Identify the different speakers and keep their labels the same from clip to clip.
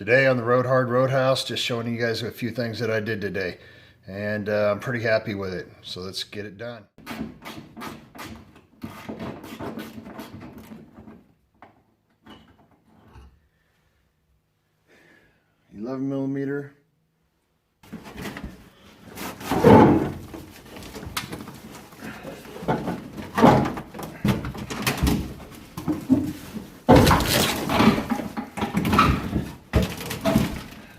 Speaker 1: Today on the Road Hard Roadhouse, just showing you guys a few things that I did today, and I'm pretty happy with it. So let's get it done. 11mm.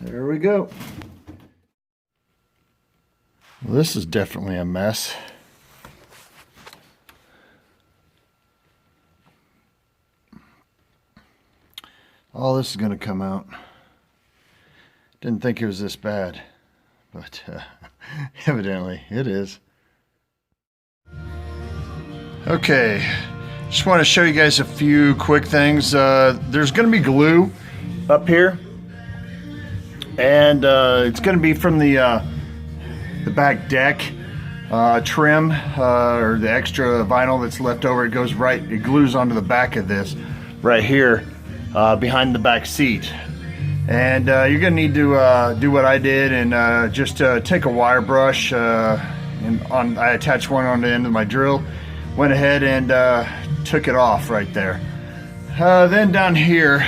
Speaker 1: There we go. Well, this is definitely a mess. All this is going to come out. Didn't think it was this bad, but evidently it is. Okay, just want to show you guys a few quick things. There's going to be glue up here. And it's going to be from the back deck trim, or the extra vinyl that's left over. It glues onto the back of this right here, behind the back seat. And you're going to need to do what I did and just take a wire brush, I attached one on the end of my drill, went ahead and took it off right there. Then down here,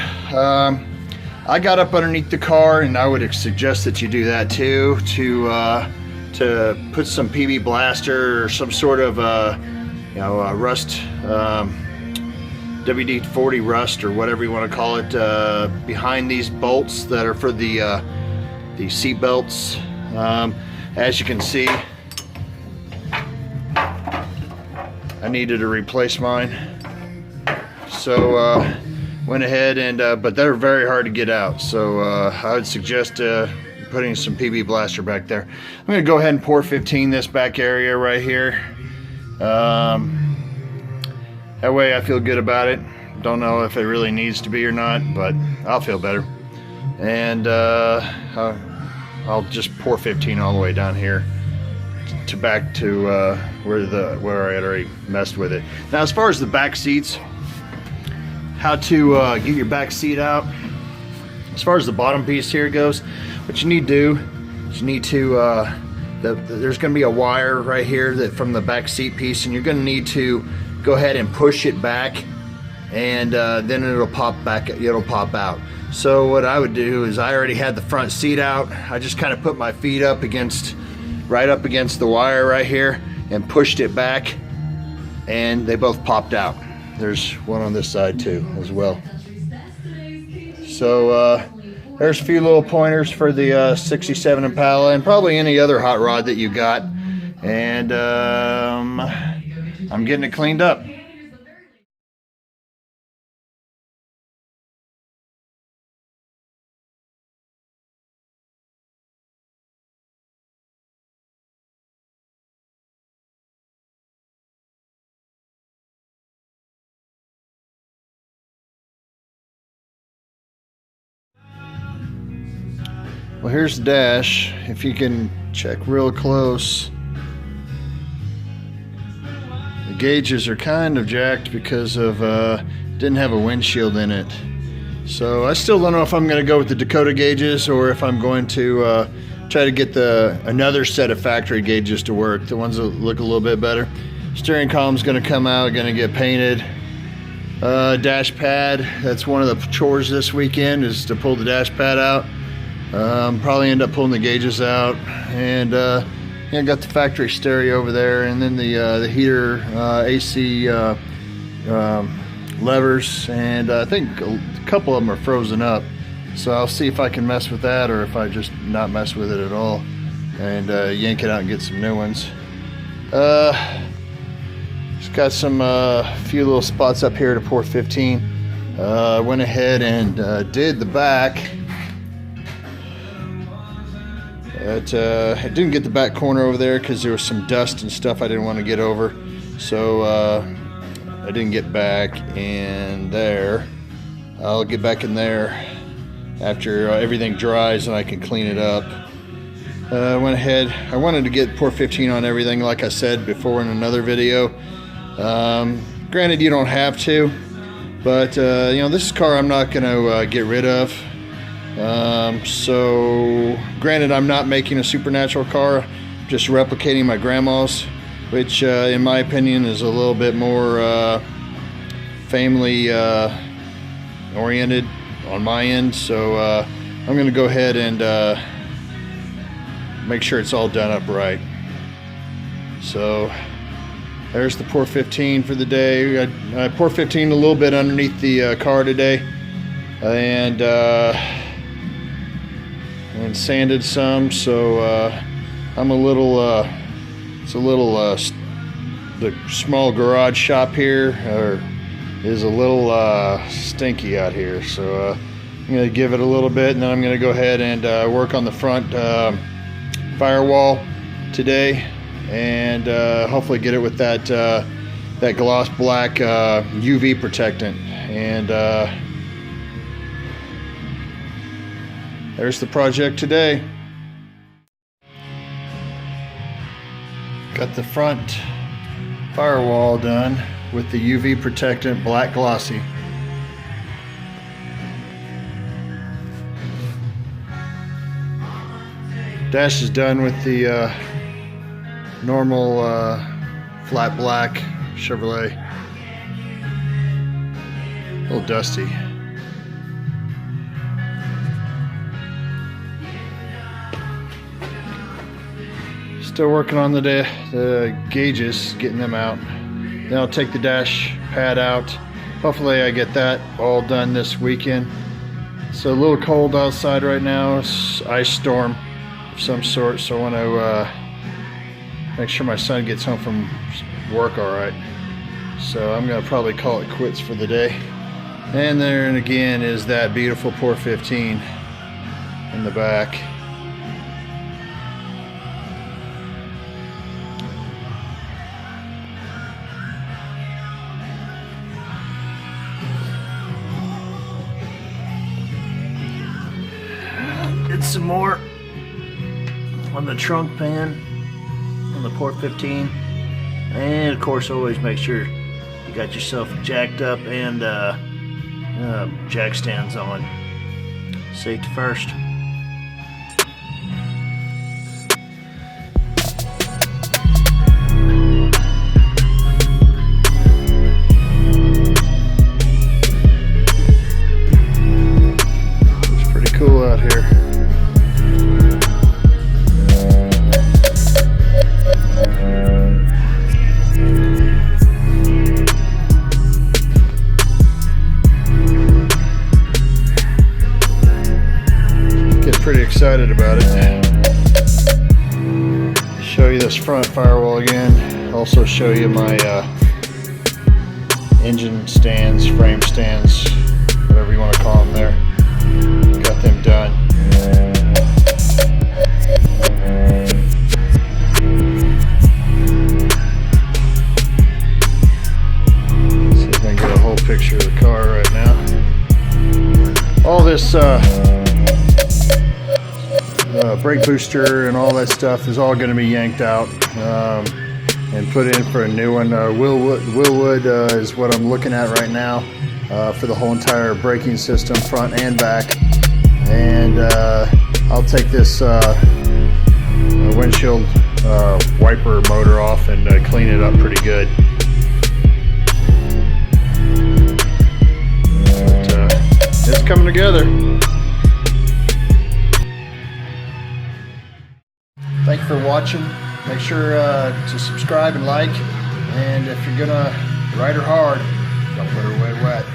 Speaker 1: I got up underneath the car, and I would suggest that you do that too, to put some PB blaster or some sort of rust, WD-40 rust or whatever you want to call it, behind these bolts that are for the seat belts. As you can see, I needed to replace mine, so went ahead and but they're very hard to get out, so I would suggest putting some PB blaster back there. I'm going to go ahead and pour 15 this back area right here. That way I feel good about it. Don't know if it really needs to be or not, but I'll feel better. And I'll just pour 15 all the way down here to back to where I had already messed with it. Now, as far as the back seats, how to get your back seat out. As far as the bottom piece here goes, what you need to do is you need to, there's going to be a wire right here that from the back seat piece, and you're going to need to go ahead and push it back, and then it'll pop back, it'll pop out. So what I would do is, I already had the front seat out. I just kind of put my feet up against, right up against the wire right here, and pushed it back, and they both popped out. There's one on this side too as well. So there's a few little pointers for the 67 Impala, and probably any other hot rod that you got. And I'm getting it cleaned up. Well, here's the dash. If you can check real close, the gauges are kind of jacked because of didn't have a windshield in it. So I still don't know if I'm going to go with the Dakota gauges or if I'm going to try to get another set of factory gauges to work, the ones that look a little bit better. Steering column's going to come out, going to get painted. Dash pad, that's one of the chores this weekend, is to pull the dash pad out. Probably end up pulling the gauges out, and yeah, got the factory stereo over there, and then the heater, AC levers, and I think a couple of them are frozen up. So I'll see if I can mess with that, or if I just not mess with it at all, and yank it out and get some new ones. Just got some few little spots up here to pour 15. Went ahead and did the back. I didn't get the back corner over there because there was some dust and stuff I didn't want to get over, so I didn't get back in there. I'll get back in there after everything dries and I can clean it up. Went ahead, I wanted to pour 15 on everything like I said before in another video. Granted, you don't have to, but you know, this car I'm not going to get rid of. So granted, I'm not making a supernatural car, just replicating my grandma's, which in my opinion is a little bit more family oriented on my end. So I'm going to go ahead and make sure it's all done up right. So there's the Pour 15 for the day. I Pour 15 a little bit underneath the car today, and sanded some. So I'm a little it's a little the small garage shop here is a little stinky out here. So I'm going to give it a little bit, and then I'm going to go ahead and work on the front firewall today, and hopefully get it with that that gloss black UV protectant. And there's the project today. Got the front firewall done with the UV protectant black glossy. Dash is done with the normal flat black Chevrolet. A little dusty. Still working on the gauges, getting them out. Then I'll take the dash pad out. Hopefully I get that all done this weekend. It's a little cold outside right now. It's ice storm of some sort, so I want to make sure my son gets home from work all right. So I'm going to probably call it quits for the day. And there again is that beautiful Pour 15 in the back. Did some more on the trunk pan on the Pour 15, and of course always make sure you got yourself jacked up and jack stands on. Safety first. It's pretty cool out here. Pretty excited about it. Show you this front firewall again. Also show you my engine stands, frame stands, whatever you want to call them there. Got them done. See if I can get a whole picture of the car right now. All this brake booster and all that stuff is all going to be yanked out and put in for a new one. Willwood is what I'm looking at right now for the whole entire braking system, front and back. And I'll take this windshield wiper motor off and clean it up pretty good. But it's coming together. Thank you for watching. Make sure to subscribe and like. And if you're gonna ride her hard, don't put her away wet.